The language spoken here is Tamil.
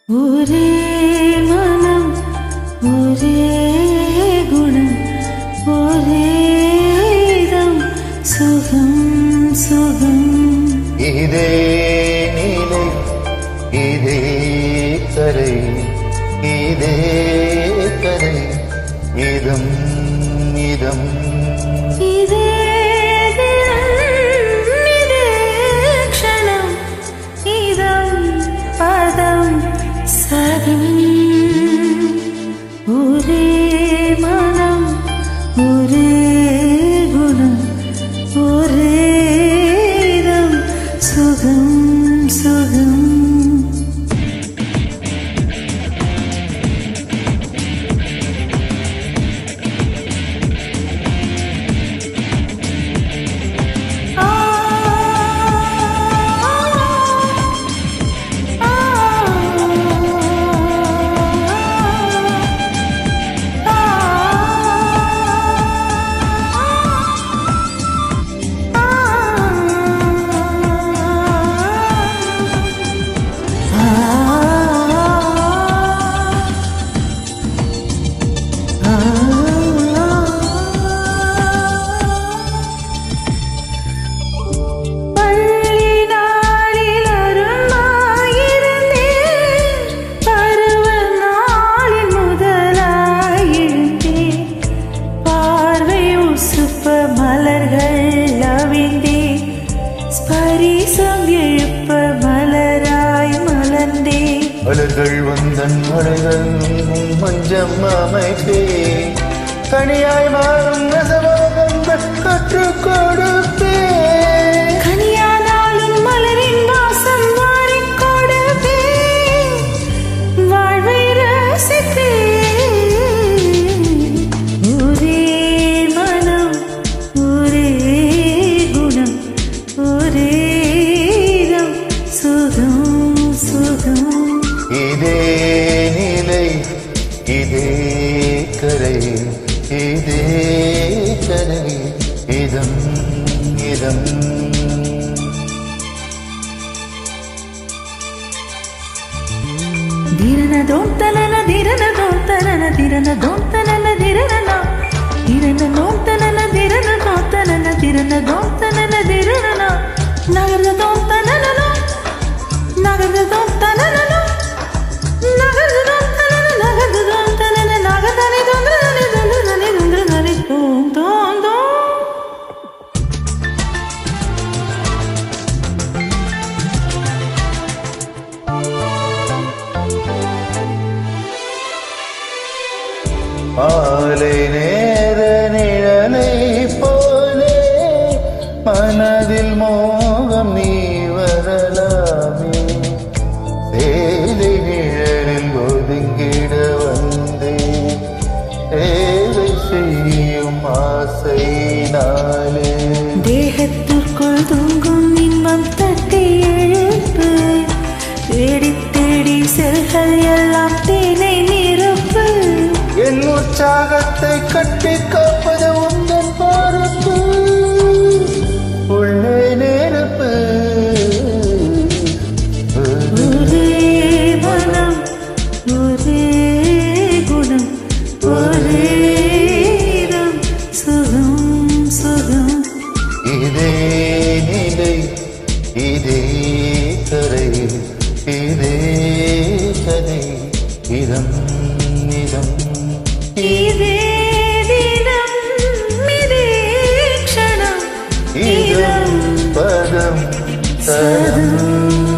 ஒரே மனம் ஒரே குணம் ஒரே இதம் சுகம் சுகம் இதே நிலை இதே கரை இதே கரை இதம் இதம் இதே தினம் இதே க்ஷணம் இதம் பதம் சதம் ஒரே மனம் ஒரே குணம் ஒரே இதம் சுகம் சுகம் மலர்கள் வந்தன் மலைகள் மஞ்சம் அமைப்பே கனியாய் மாறும் நசவாதங்கள் கற்றுக் கொடுப்பே கனியானாலும் மலரின் வாசம் வாரிக் கொடுப்பே வாழ்வை ரசிப்பே ஒரே மனம் ஒரே குணம் ஒரே இதம் சுகம் சுகம் இதே நிலை இதே கரை இதே கரை இதம் இதம் திரன தோந்தனன திரன தோந்தனன திரன தோந்தனன திரன திரன தோந்தனன திரன தோந்தனன திரன தோந்தனன திரன நகர்த தோந்தனன நகர்த தோந்தனன நகர்த தோந்தனன நகர்த தோந்தனன நகர்தனி தோந்தனனி தோந்தனனி தோந்தனனி தோந்தோந்தோ மாலை நேர நிழலை போலே மனதில் மோகம் நீ வரலாமே சேலை நிழலில் ஒதுங்கிட வந்தே சேவை செய்யும் ஆசை நாளே தேகத்திற்குள் தூங்கும் இன்பம் தட்டி எழுப்பு தேடி தேடி செல்கள் எல்லாம் தேனை நிரப்பு என் உற்சாகத்தை கட்டி காப்பது உந்தன் பொறுப்பு உள்ளே நெருப்பு ஒரே மனம் ஒரே குணம் ஒரே இதம் சுகம் சுகம் இதே நிலை இதே கரை இதே கதை இதம் இதம் இதே தினம் இதே க்ஷணம் இதம் பதம் சதம்